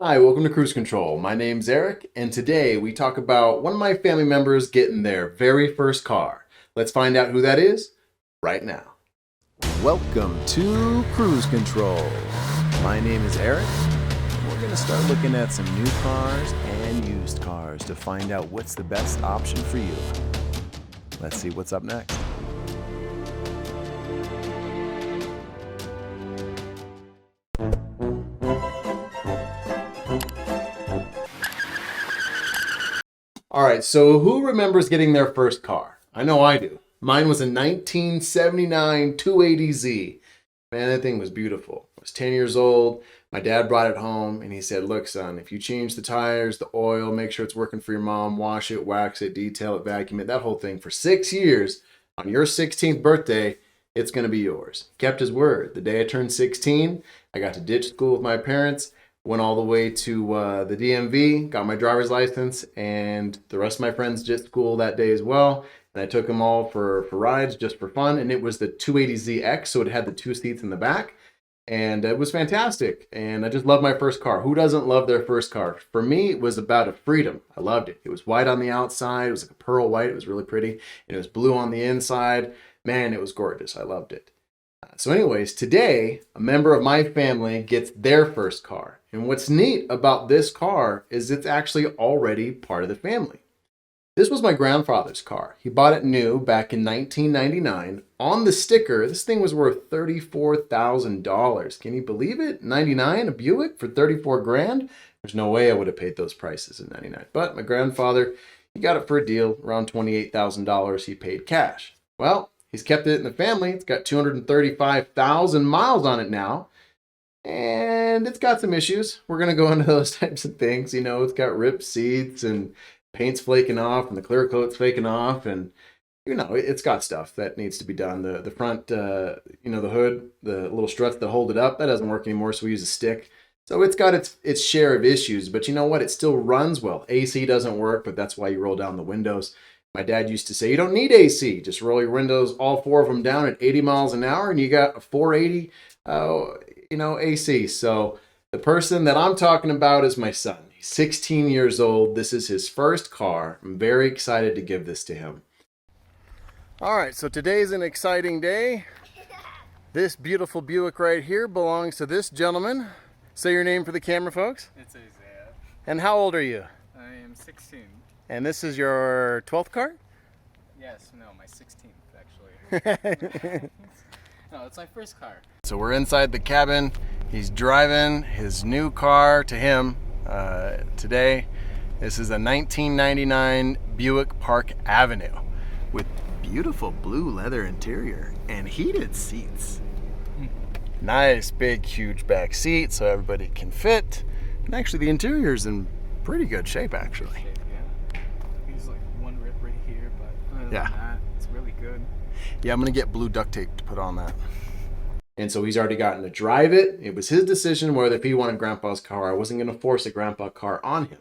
Hi, welcome to Cruise Control. My name's Eric, and today we talk about one of my family members getting their very first car. Let's find out who that is right now. Welcome to Cruise Control. My name is Eric. We're going to start looking at some new cars and used cars to find out what's the best option for you. Let's see what's up next. All right, so who remembers getting their first car? I know I do. Mine was a 1979 280Z. Man, that thing was beautiful. I was 10 years old. My dad brought it home and he said, look, son, if you change the tires, the oil, make sure it's working for your mom, wash it, wax it, detail it, vacuum it, that whole thing for 6 years, on your 16th birthday, it's going to be yours. Kept his word. The day I turned 16, I got to ditch school with my parents, went all the way to the DMV, got my driver's license, and the rest of my friends ditched school that day as well. And I took them all for rides just for fun. And it was the 280ZX, so it had the 2 seats in the back. And it was fantastic. And I just loved my first car. Who doesn't love their first car? For me, it was about a freedom. I loved it. It was white on the outside. It was like a pearl white. It was really pretty. And it was blue on the inside. Man, it was gorgeous. I loved it. So anyways, today, a member of my family gets their first car. And what's neat about this car is it's actually already part of the family. This was my grandfather's car. He bought it new back in 1999. On the sticker, this thing was worth $34,000. Can you believe it? 99, a Buick for 34 grand? There's no way I would have paid those prices in 99. But my grandfather, he got it for a deal, around $28,000 he paid cash. Well, he's kept it in the family. It's got 235,000 miles on it now. And it's got some issues. We're going to go into those types of things. You know, it's got ripped seats and paint's flaking off and the clear coat's flaking off. And, you know, it's got stuff that needs to be done. The front, the hood, the little struts that hold it up, that doesn't work anymore. So we use a stick. So it's got its share of issues. But you know what? It still runs well. AC doesn't work, but that's why you roll down the windows. My dad used to say, you don't need AC. Just roll your windows, all 4 of them down at 80 miles an hour, and you got a 480, AC. So the person that I'm talking about is my son. He's 16 years old. This is his first car. I'm very excited to give this to him. All right, so today's an exciting day. This beautiful Buick right here belongs to this gentleman. Say your name for the camera, folks. It's Isaiah. And how old are you? I am 16. And this is your 12th car? Yes, no, my 16th actually. No, it's my first car. So we're inside the cabin. He's driving his new car to him today. This is a 1999 Buick Park Avenue with beautiful blue leather interior and heated seats. Nice, big, huge back seat so everybody can fit. And actually the interior's in pretty good shape, actually. Yeah. There's like one rip right here, but other than Yeah. that, it's really good. Yeah, I'm gonna get blue duct tape to put on that. And so he's already gotten to drive it. It was his decision whether if he wanted Grandpa's car. I wasn't gonna force a Grandpa car on him.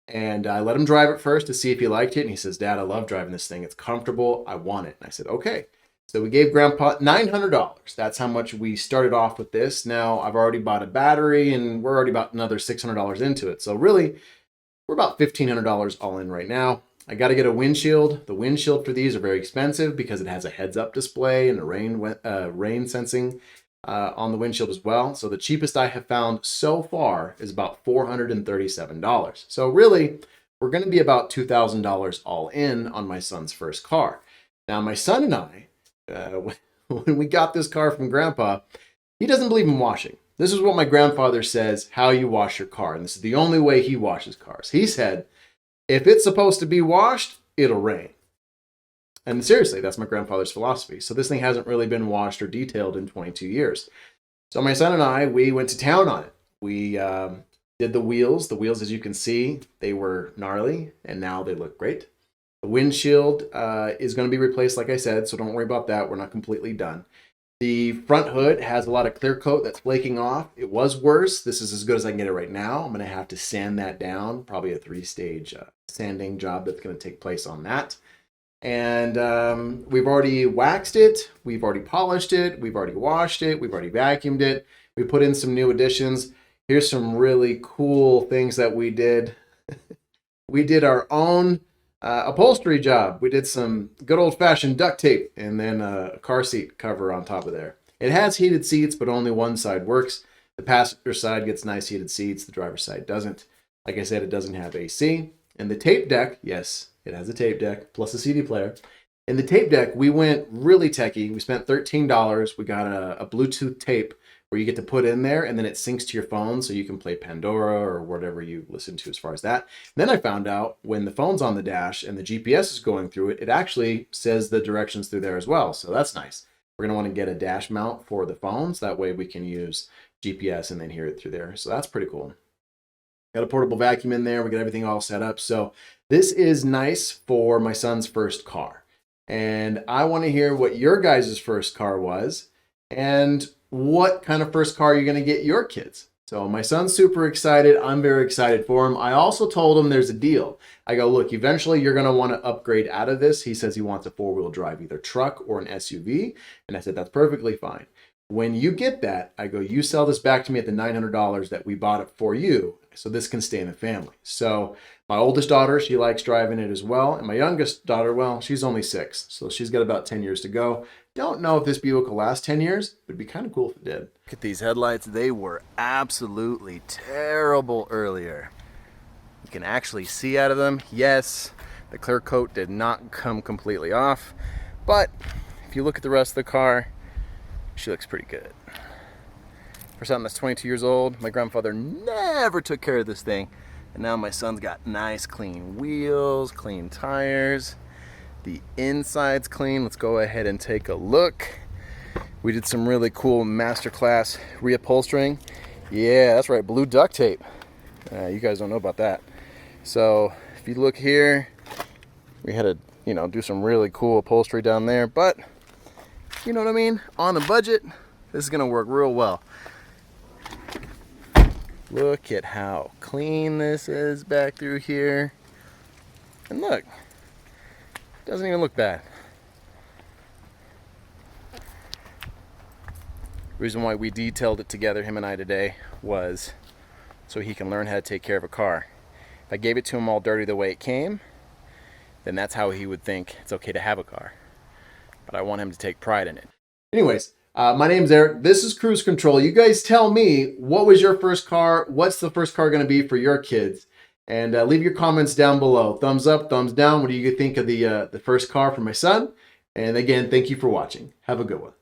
And I let him drive it first to see if he liked it. And he says, Dad, I love driving this thing. It's comfortable. I want it. And I said, okay. So we gave Grandpa $900. That's how much we started off with this. Now I've already bought a battery and we're already about another $600 into it. So really, we're about $1,500 all in right now. I got to get a windshield. The windshield for these are very expensive because it has a heads-up display and a rain sensing on the windshield as well. So the cheapest I have found so far is about $437. So really, we're going to be about $2,000 all in on my son's first car. Now, my son and I, when we got this car from Grandpa, he doesn't believe in washing. This is what my grandfather says, how you wash your car. And this is the only way he washes cars. He said, if it's supposed to be washed, it'll rain. And seriously, that's my grandfather's philosophy. So this thing hasn't really been washed or detailed in 22 years. So my son and I, we went to town on it. We did the wheels. The wheels, as you can see, they were gnarly, and now they look great. The windshield is going to be replaced, like I said, so don't worry about that. We're not completely done. The front hood has a lot of clear coat that's flaking off. It was worse. This is as good as I can get it right now. I'm going to have to sand that down, probably a 3-stage sanding job that's going to take place on that. And we've already waxed it. We've already polished it. We've already washed it. We've already vacuumed it. We put in some new additions. Here's some really cool things that we did. We did our own upholstery job. We did some good old-fashioned duct tape and then a car seat cover on top of there. It has heated seats, but only one side works. The passenger side gets nice heated seats. The driver's side doesn't. Like I said, it doesn't have AC. And the tape deck, yes, it has a tape deck plus a CD player. In the tape deck, we went really techie. We spent $13. We got a Bluetooth tape where you get to put in there and then it syncs to your phone so you can play Pandora or whatever you listen to as far as that. And then I found out when the phone's on the dash and the GPS is going through it, it actually says the directions through there as well. So that's nice. We're going to want to get a dash mount for the phones. That way we can use GPS and then hear it through there. So that's pretty cool. Got a portable vacuum in there. We got everything all set up. So this is nice for my son's first car. And I want to hear what your guys' first car was and what kind of first car you're going to get your kids. So my son's super excited. I'm very excited for him. I also told him there's a deal. I go, look, eventually you're going to want to upgrade out of this. He says he wants a 4-wheel drive, either truck or an SUV. And I said, that's perfectly fine. When you get that, I go, you sell this back to me at the $900 that we bought it for you, so this can stay in the family. So my oldest daughter, she likes driving it as well. And my youngest daughter, well, she's only 6. So she's got about 10 years to go. Don't know if this Buick will last 10 years. It would be kind of cool if it did. Look at these headlights. They were absolutely terrible earlier. You can actually see out of them. Yes, the clear coat did not come completely off. But if you look at the rest of the car, she looks pretty good. For something that's 22 years old, my grandfather never took care of this thing. And now my son's got nice clean wheels, clean tires. The inside's clean. Let's go ahead and take a look. We did some really cool masterclass reupholstering. Yeah, that's right, blue duct tape. You guys don't know about that. So if you look here, we had to, do some really cool upholstery down there, but you know what I mean? On a budget, this is gonna work real well. Look at how clean this is back through here. And look, doesn't even look bad. The reason why we detailed it together, him and I today, was so he can learn how to take care of a car. If I gave it to him all dirty the way it came, then that's how he would think it's okay to have a car. But I want him to take pride in it. Anyways, my name's Eric. This is Cruise Control. You guys tell me, what was your first car? What's the first car going to be for your kids? And leave your comments down below. Thumbs up, thumbs down. What do you think of the first car for my son? And again, thank you for watching. Have a good one.